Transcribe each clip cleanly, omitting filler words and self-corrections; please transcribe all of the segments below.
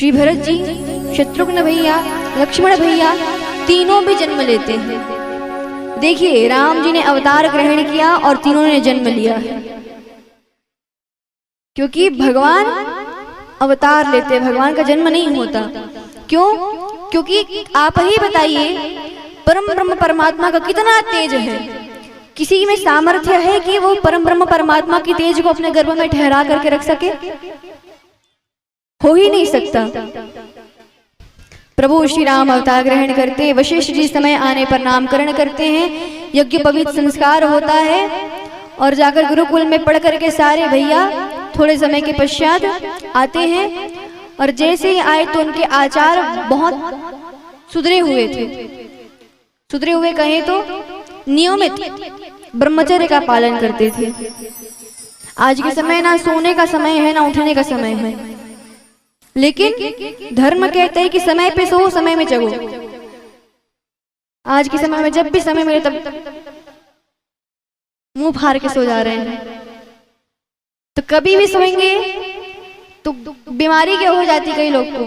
श्री भरत जी, शत्रुघ्न भैया, लक्ष्मण भैया तीनों भी जन्म लेते हैं। देखिए, राम जी ने अवतार ग्रहण किया और तीनों ने जन्म लिया, क्योंकि भगवान अवतार लेते, भगवान का जन्म नहीं होता। क्यों? क्योंकि आप ही बताइए, परम ब्रह्म परमात्मा का कितना तेज है। किसी में सामर्थ्य है कि वो परम ब्रह्म परमात्मा की तेज को अपने गर्भ में ठहरा करके रख सके? हो ही नहीं सकता। प्रभु श्री राम अवतार ग्रहण करते, वशिष्ठ जी समय आने पर नामकरण करते हैं, यज्ञ पवित्र संस्कार होता है और जाकर गुरुकुल में पढ़ करके सारे भैया थोड़े समय के पश्चात आते हैं। और जैसे ही आए तो उनके आचार बहुत सुधरे हुए थे। सुधरे हुए कहें तो नियमित ब्रह्मचर्य का पालन करते थे। आज के समय ना सोने का समय है ना उठने का समय है, लेकिन धर्म कहते हैं कि समय पे सो, समय में जगो। आज के समय में जब भी समय मिले तब मुंह फाड़ के सो जा रहे हैं। तो कभी भी सोएंगे तो बीमारी क्या हो जाती कई लोग को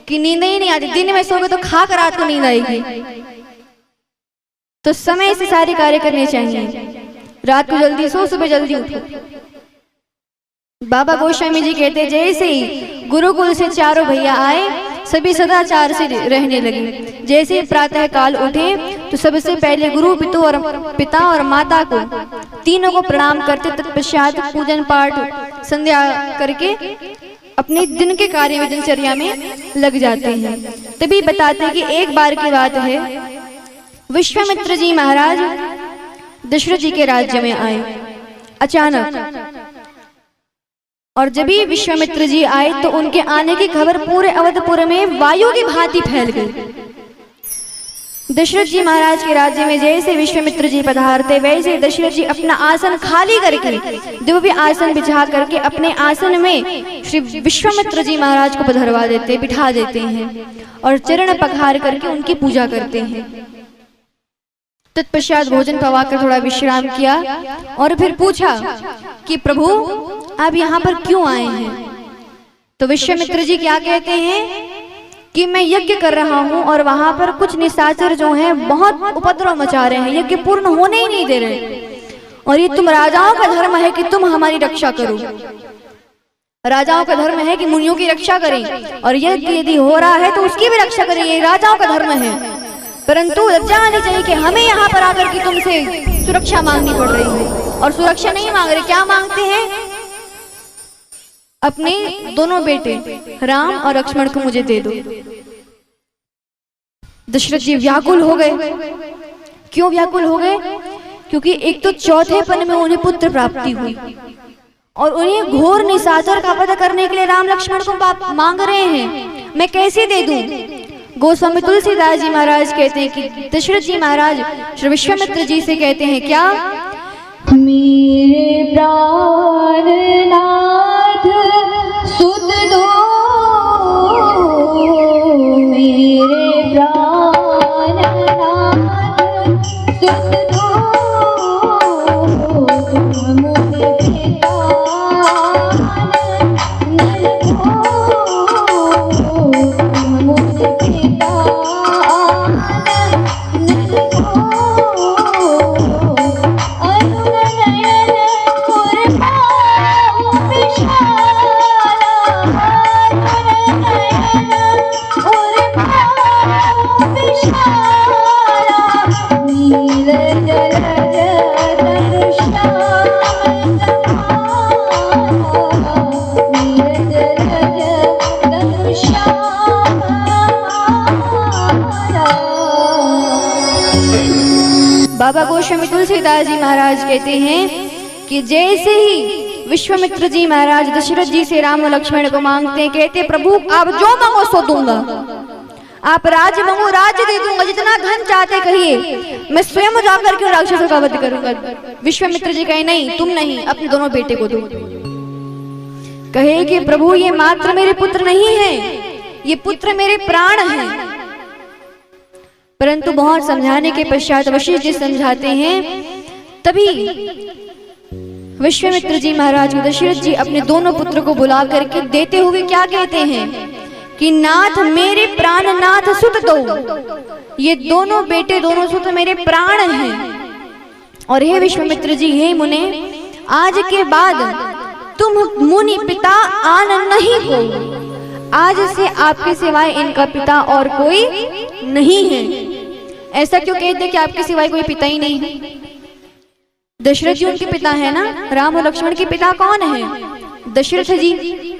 कि नींद ही नहीं आती। दिन में सोगे तो खा कर रात को नींद आएगी। तो समय से सारे कार्य करने चाहिए। रात को जल्दी सो, सुबह जल्दी उठो। बाबा गोस्वामी जी कहते, जैसे ही गुरुकुल से चारों भैया आए सभी सदाचार से रहने लगे। जैसे ही प्रातः काल उठे तो सबसे पहले गुरु पिता और माता को तीनों को प्रणाम करते, तत्पश्चात पूजन पाठ संध्या करके अपने दिन के कार्य दिनचर्या में लग जाते हैं। तभी बताते कि एक बार की बात है, विश्वामित्र जी महाराज दशरथ जी के राज्य में आए अचानक। और जब भी विश्वामित्र जी आए तो उनके आने की खबर पूरे अवधपुर में वायु की भांति फैल गई। दशरथ जी महाराज के राज्य में जैसे विश्वामित्र जी पधारते, वैसे दशरथ जी अपना आसन खाली करके दिव्य आसन बिछा करके अपने आसन में श्री विश्वामित्र जी महाराज को पधरवा देते, बिठा देते हैं और चरण पखार करके उनकी पूजा करते हैं। तत्पश्चात भोजन पवाकर थोड़ा विश्राम किया और फिर पूछा कि प्रभु आप यहाँ पर क्यों आए हैं? तो विश्वामित्र जी क्या कहते हैं कि मैं यज्ञ कर रहा हूँ और वहां पर कुछ निशाचर जो हैं बहुत उपद्रव मचा रहे हैं, यज्ञ पूर्ण होने ही नहीं दे रहे। और ये तुम राजाओं का धर्म है कि तुम हमारी रक्षा करो। राजाओं का धर्म है कि मुनियों की रक्षा करें, और यज्ञ यदि हो रहा है तो उसकी भी रक्षा करें, ये राजाओं का धर्म है। परंतु लज्जा आनी चाहिए कि हमें यहाँ पर आकर के तुमसे सुरक्षा मांगनी पड़ रही है। और सुरक्षा नहीं मांग रहे, क्या मांगते हैं? अपने दोनों बेटे राम और लक्ष्मण को मुझे दे दो। दशरथ जी व्याकुल हो गए। क्यों व्याकुल हो गए? क्योंकि एक तो चौथे पन में उन्हें पुत्र प्राप्ति हुई और उन्हें घोर निशाचर का वध करने के लिए राम लक्ष्मण को मांग रहे हैं, मैं कैसे दे दूं? गोस्वामी तुलसीदास जी महाराज कहते हैं कि दशरथ जी महाराज श्री विश्वामित्र जी से कहते हैं क्या? मेरे प्राणनाथ सुत दो, मेरे प्राणनाथ सुत दो, तुम मुझे पिता न दो, तुम मुझे पिता न दो। बाबा गोस्वामी तुलसीदास जी महाराज कहते हैं कि जैसे ही विश्वामित्र जी महाराज दशरथ जी से राम और लक्ष्मण को मांगते हैं, कहते प्रभु आप जो मांगो सो दूंगा, आप राज्य मांगो राज्य दे दूंगा, जितना धन चाहते कहिए, मैं स्वयं जाकर के राक्षसों का वध करूंगा। विश्वामित्र जी कहे नहीं, तुम नहीं, अपने दोनों बेटे को दो। कहे कि प्रभु ये मात्र मेरे पुत्र नहीं है, ये पुत्र मेरे प्राण हैं। परंतु बहुत समझाने के पश्चात वशिष्ठ जी समझाते हैं, तभी विश्वामित्र जी महाराज को दशरथ जी अपने दोनों पुत्र को बुला करके देते हुए क्या कहते हैं कि नाथ मेरे प्राण नाथ सुत दो, ये दोनों बेटे दोनों सुत मेरे प्राण हैं। और हे विश्वामित्र जी, हे मुने, आज के बाद तुम मुनि पिता आन नहीं को, आज से आपके सिवाय इनका पिता और कोई नहीं है। ऐसा क्यों कहते कि आपके सिवाय कोई पिता ही नहीं है? दशरथ जी उनके पिता है ना, राम और लक्ष्मण के पिता कौन है? दशरथ जी।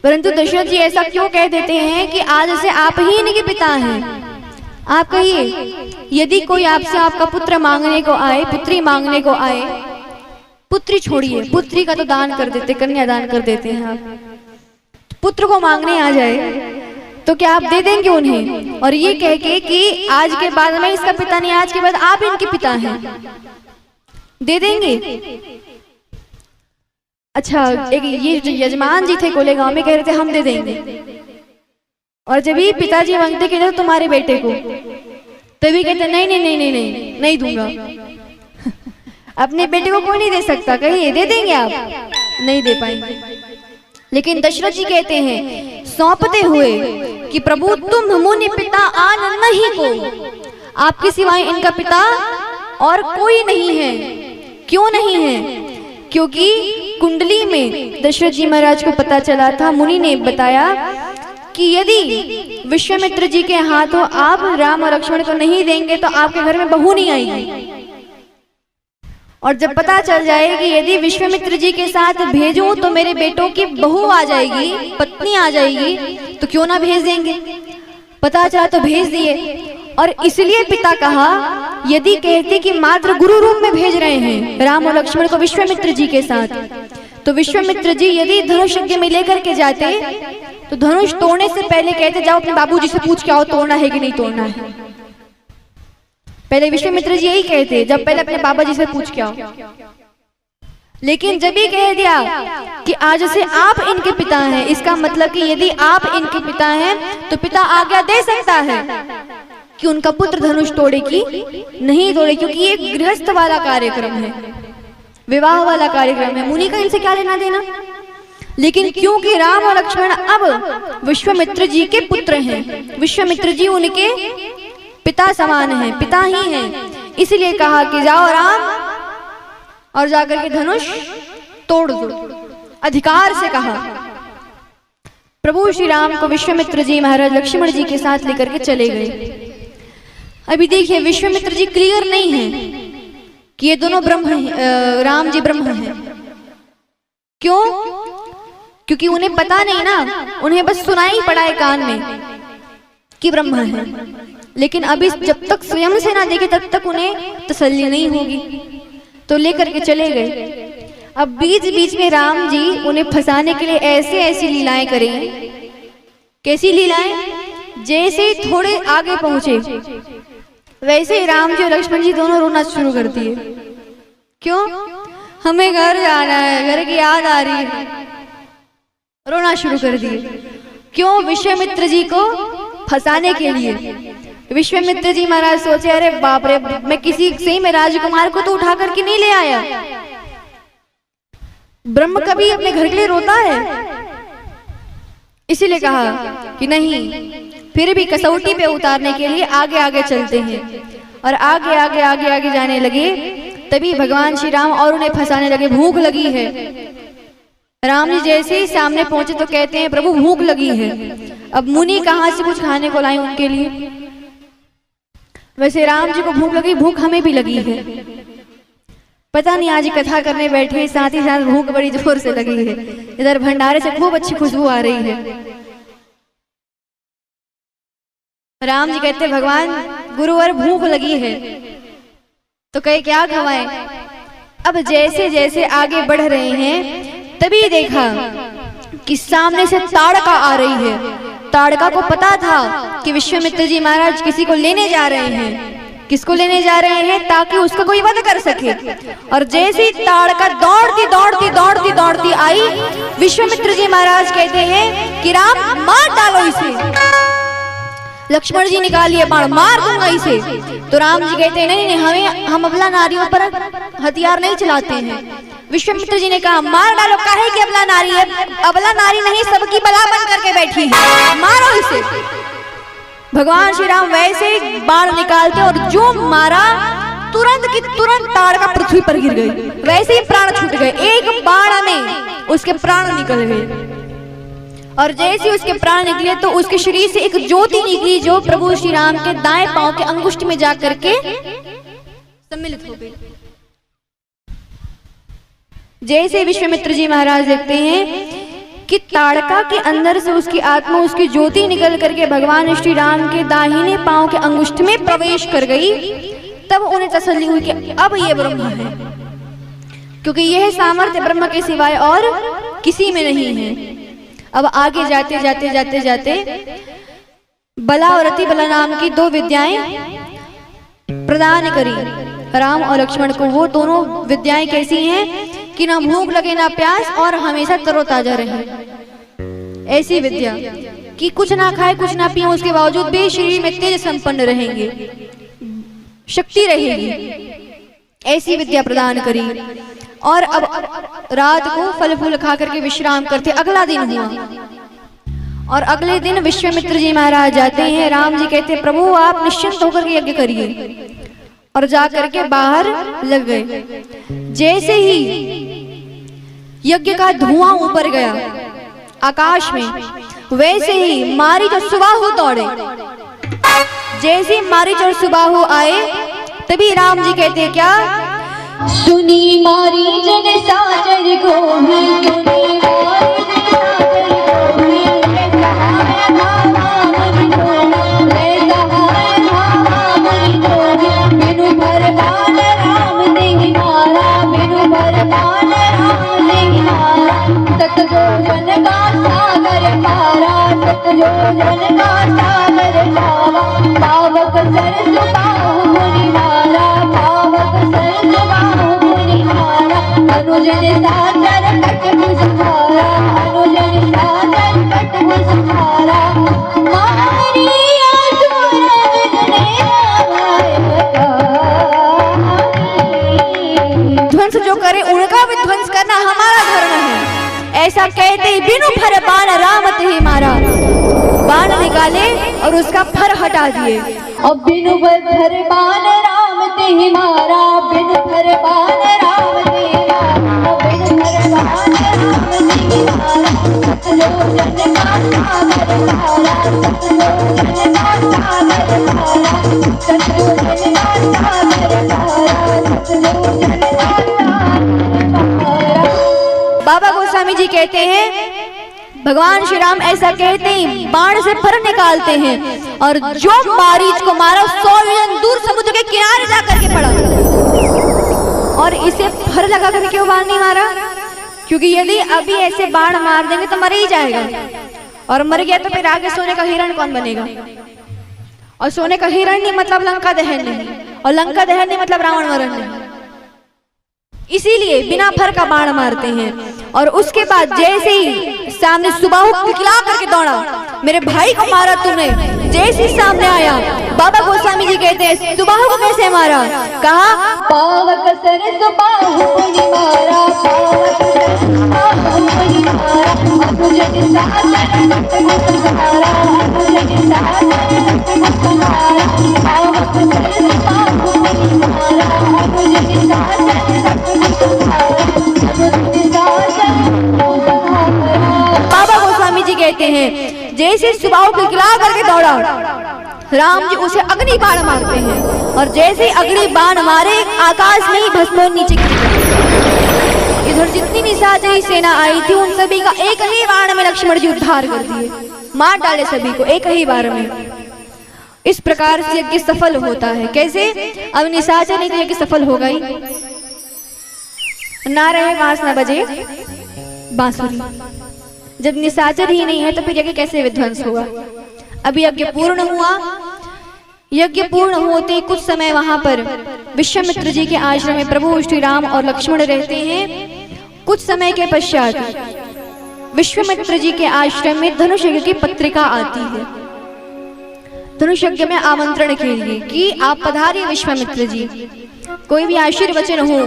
परंतु दशरथ जी ऐसा क्यों कह देते हैं कि आज से आप ही इनके पिता हैं? आप कहिए, यदि कोई आपसे आपका पुत्र मांगने को आए, पुत्री मांगने को आए, पुत्री छोड़िए, पुत्री का तो दान कर देते, कन्या दान कर देते हैं आप, पुत्र को मांगने आ जाए तो क्या आप दे देंगे उन्हें? और ये कह के कि आज के बाद मैं इसका पिता नहीं, आज के बाद आप इनके पिता हैं, दे देंगे? अच्छा, एक ये जो यजमान जी थे कोले गांव में, कह रहे थे हम दे देंगे। और जब ही पिताजी मांगते कहते तुम्हारे बेटे को, तभी कहते नहीं नहीं नहीं नहीं नहीं नहीं दूंगा। अपने बेटे को कोई नहीं दे सकता, कहिए दे देंगे आप? नहीं दे पाएंगे। लेकिन दशरथ जी कहते हैं सौंपते हुए कि प्रभु तुम मुनि पिता आन नहीं को, आपके सिवाय इनका पिता और कोई नहीं है। क्यों नहीं है? क्योंकि कुंडली में दशरथ जी महाराज को पता चला था, मुनि ने बताया कि यदि विश्वामित्र जी के हाथों आप राम और लक्ष्मण को नहीं देंगे तो आपके घर में बहू नहीं आएगी। और जब पता चल जाए कि यदि विश्वामित्र जी के साथ भेजूं तो मेरे बेटों की बहू आ जाएगी, पत्नी आ जाएगी, तो क्यों ना भेज देंगे। पता चला तो भेज दिए। और इसलिए पिता कहा, यदि कहते कि मात्र गुरु रूप में भेज रहे हैं राम और लक्ष्मण को विश्वामित्र जी के साथ, तो विश्वामित्र जी यदि धनुष यज्ञ में लेकर के जाते तो धनुष तोड़ने से पहले कहते जाओ अपने बाबूजी से पूछ के आओ तोड़ना है कि नहीं तोड़ना है। पहले विश्वामित्र जी यही कहते, जब पहले अपने बाबा जी से पूछ के आओ। लेकिन जब ही कह दिया कि आज से आप इनके पिता हैं, इसका मतलब कि यदि आप इनके पिता हैं तो पिता आज्ञा दे सकता है कि उनका पुत्र धनुष तोड़े कि नहीं तोड़े, क्योंकि ये गृहस्थ वाला कार्यक्रम है, विवाह वाला कार्यक्रम है, मुनि का इनसे क्या लेना देना। लेकिन क्योंकि राम और लक्ष्मण अब विश्वामित्र जी के पुत्र हैं, विश्वामित्र जी उनके पिता समान हैं, पिता ही हैं, इसलिए कहा कि जाओ राम और जाकर के धनुष तोड़ दो, अधिकार से कहा। प्रभु श्री राम को विश्वामित्र जी महाराज लक्ष्मण जी के साथ लेकर के चले गए। अभी देखिए विश्वामित्र जी क्लियर नहीं है कि ये दोनों ब्रह्म, राम जी ब्रह्म हैं। क्यों? क्योंकि उन्हें पता नहीं ना, उन्हें बस सुनाई पड़ा है कान में कि ब्रह्म है। लेकिन अभी जब तक स्वयं से ना देखे तब तक उन्हें तसल्ली नहीं होगी, तो लेकर के चले गए। अब बीच बीच में राम जी उन्हें फंसाने के लिए ऐसे ऐसी लीलाएं करेंगे। कैसी लीलाएं? जैसे थोड़े आगे पहुंचे वैसे ही राम जी और लक्ष्मण जी दोनों रोना शुरू कर दिए। क्यों? हमें घर जाना है, घर की याद आ रही है, रोना शुरू कर दिए। क्यों? विश्वामित्र जी को फंसाने के लिए। विश्वामित्र जी महाराज सोचे अरे बाप रे, मैं किसी सही में राजकुमार को तो उठा करके नहीं ले आया। ब्रह्म कभी अपने घर के लिए रोता है? इसीलिए कहा कि नहीं, फिर भी कसौटी पे उतारने के लिए आगे आगे चलते हैं। और आगे आगे आगे आगे जाने लगे, तभी भगवान श्री राम और उन्हें फंसाने लगे। भूख लगी है। राम जी जैसे ही सामने पहुंचे तो कहते हैं प्रभु भूख लगी है। अब मुनि कहां से कुछ खाने को लाए उनके लिए? वैसे राम जी को भूख लगी, भूख हमें भी लगी है। पता नहीं आज कथा करने बैठे, साथ ही साथ भूख बड़ी जोर से लगी है। इधर भंडारे से खूब अच्छी खुशबू आ रही है। राम जी कहते भगवान गुरुवर भूख लगी है, तो कहे क्या खवाएं। अब जैसे जैसे आगे बढ़ रहे हैं तभी देखा कि सामने से ताड़का आ रही है। ताड़का को पता था कि विश्वामित्र जी महाराज किसी को लेने जा रहे हैं। किसको लेने जा रहे हैं? ताकि उसका कोई वध कर सके। और जैसे ताड़का दौड़ती दौड़ती दौड़ती दौड़ती आई, विश्वामित्र जी महाराज कहते हैं कि राम मार डालो इसे। लक्ष्मण जी निकालिए बाण, मार दूंगा इसे। तो राम जी कहते हैं नहीं नहीं, हम अबला नारियों पर हथियार नहीं चलाते हैं। विश्वामित्र जी ने कहा मार डालो, काहे कि अबला नारी है। अबला नारी नहीं, सबकी बला बन करके बैठी है, मारो इसे। भगवान श्री राम वैसे बाण निकालते और जो मारा तुरंत की तुरंत ताड़का पृथ्वी पर गिर गई, वैसे ही प्राण छूट गए। एक बाण में उसके प्राण निकल गए और जैसे उसके प्राण निकले तो उसके शरीर से एक ज्योति निकली जो प्रभु श्री राम के दाएं पांव के अंगुष्ठ में जाकर के सम्मिलित हो गई। जैसे विश्वामित्र जी महाराज देखते हैं कि ताड़का के अंदर से उसकी आत्मा, उसकी ज्योति निकल करके भगवान श्री राम के दाहिने पांव के अंगुष्ठ में प्रवेश कर गई, तब उन्हें तसल्ली हुई कि अब ये ब्रह्म है, क्योंकि यह सामर्थ्य ब्रह्म के सिवाय और किसी में नहीं है। अब आगे जाते जाते जाते जाते बला और अति बला नाम की दो विद्याएं प्रदान करी राम और लक्ष्मण को। वो दोनों विद्याएं कैसी हैं कि ना भूख लगे ना प्यास और हमेशा तरोताजा रहे। ऐसी विद्या कि कुछ ना खाए कुछ ना पिए उसके बावजूद भी शरीर में तेज संपन्न रहेंगे, शक्ति रहेगी, ऐसी विद्या प्रदान करी। और अब रात को फल फूल खा करके विश्राम करते। अगला दिन हुआ और अगले दिन विश्वामित्र जी महाराज जाते हैं। राम जी कहते प्रभु आप निश्चिंत होकर के यज्ञ करिए, और जाकर के बाहर लग गए। जैसे ही यज्ञ का धुआं ऊपर गया आकाश में, वैसे ही मारीच और सुबाहु दौड़े। जैसे मारीच और सुबाहु आए तभी राम जी कहते क्या, सुनी मारीच ने साजर को भी, सुनी मारीच ने साजर को भी, ले सहाय भावा मुनि तो, ले सहाय भावा मुनि तो, बिनु भरमान राम देहि मारा, बिनु भरमान राम देहि मारा, सतजोजन का सागर पारा, सतजोजन का सागर पावा, पावक सरस बाहु मुनि मारा, पावक सरस बाहु मुनि मारा, अनुजन सागर कटक सुधारा, अनुजन सागर कटक सुधारा, मारिया सुरगन ने आए बताई। ध्वंस जो करे उनका विध्वंस करना हमारा धर्म है, ऐसा कहते ही बिनु फर बाण राम ते मारा। बाण निकाले और उसका फर हटा दिए। अब बिनु फर बाण राम ते मारा, बिनु फर बाण राम ते मारा, बिनु फर बाण राम ते मारा, सतलोचन का सागर पारा, सतलोचन का सागर पारा, सतलोचन का सागर पारा, सतलोचन का सागर पारा। बाबा गोस्वामी जी कहते हैं भगवान श्री राम ऐसा कहते ही बाण से फर निकालते हैं और जो मारीच को मारा 100 योजन दूर समुद्र के किनारे जाकर के पड़ा। और इसे फर लगा कर क्यों बाण नहीं मारा? क्योंकि यदि अभी ऐसे बाण मार देंगे तो मर ही जाएगा, और मर गया तो फिर आगे सोने का हिरण कौन बनेगा? और सोने का हिरण नहीं मतलब लंका दहन नहीं, और लंका दहन नहीं मतलब रावण मरण नहीं। इसीलिए बिना फर का बाण मारते हैं। और उसके बाद जैसे ही सामने सुबाहु खिलखिला करके दौड़ा, मेरे भाई को मारा तूने। जैसे ही सामने आया बाबा गोस्वामी जी कहते हैं सुबाहु को कैसे मारा? कहा पावक सरस बाहु मुनि मारा, पावक सरस बाहु मुनि मारा, अनुजन सागर कटक सुधारा, अनुजन सागर कटक सुधारा, पावक सरस बाहु मुनि मारा, अनुजन सागर कटक सुधारा, अनुजन सागर बाबा गोस्वामी जी कहते हैं जैसे सुबाहु खिलखिला करके दौड़ा, राम जी उसे अग्नि बाण मारते हैं, और जैसे अग्नि बाण मारे आकाश में ही भस्म नीचे गिर गया। इधर जितनी निशाचरी सेना आई थी उन सभी का एक ही बाण में लक्ष्मण जी उद्धार कर दिए, मार डाले सभी को एक ही बार में। इस प्रकार से यज्ञ सफल होता है। कैसे? अब निशाचरी का यज्ञ सफल हो गई, ना रहे बांस ना बजे बांसुरी। जब निशाचर ही नहीं है तो फिर यज्ञ कैसे विध्वंस होगा? अभी यज्ञ पूर्ण हुआ। यज्ञ पूर्ण होते कुछ समय वहां पर विश्वामित्र जी के आश्रम में प्रभु श्री राम और लक्ष्मण रहते हैं। कुछ समय के पश्चात विश्वामित्र जी के आश्रम में धनुष यज्ञ की पत्रिका आती है, धनुष यज्ञ में आमंत्रण के लिए कि आप पधारिए विश्वामित्र जी। कोई भी आशीर्वचन हो,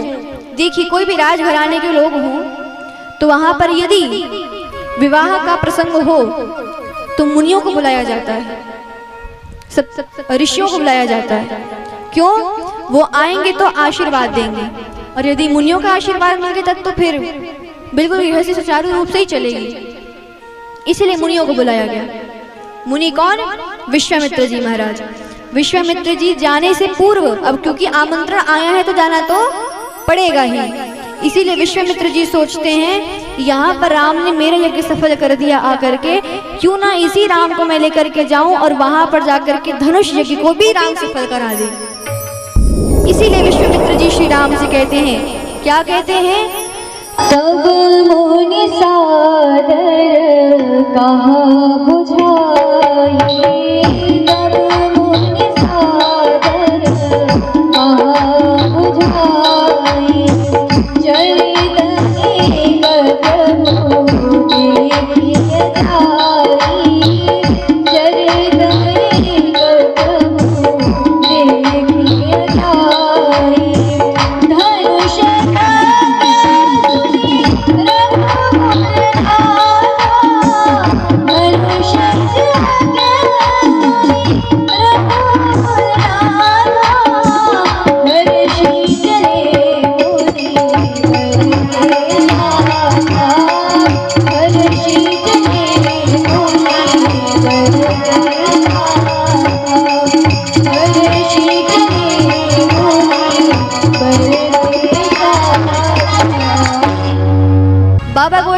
देखिए कोई भी राजघराने के लोग हों तो वहां पर यदि विवाह का प्रसंग हो तो मुनियों को बुलाया जाता है, सब ऋषियों को बुलाया जाता है। क्यों? वो आएंगे तो आशीर्वाद देंगे, और यदि मुनियों का आशीर्वाद मिल गया तब तो फिर बिल्कुल गृहस्थी सुचारू रूप से ही चलेगी। इसीलिए मुनियों को बुलाया गया। मुनि कौन? विश्वामित्र जी महाराज। विश्वामित्र जी जाने से पूर्व, अब क्योंकि आमंत्रण आया है तो जाना तो पड़ेगा ही, इसीलिए विश्वामित्र जी सोचते हैं यहाँ पर राम ने मेरा यज्ञ सफल कर दिया आकर के, क्यों ना इसी राम को मैं लेकर के जाऊं और वहां पर जाकर के धनुष यज्ञ को भी राम सफल करा दे। इसीलिए विश्वामित्र जी श्री राम से कहते हैं, क्या कहते हैं? सब मुनि सादर कहा बुझाई, सब मुनि सादर कहा बुझाई, चरित एक प्रभु देखिए जाई, चरित एक प्रभु देखिए जाई, धनुष Thank you.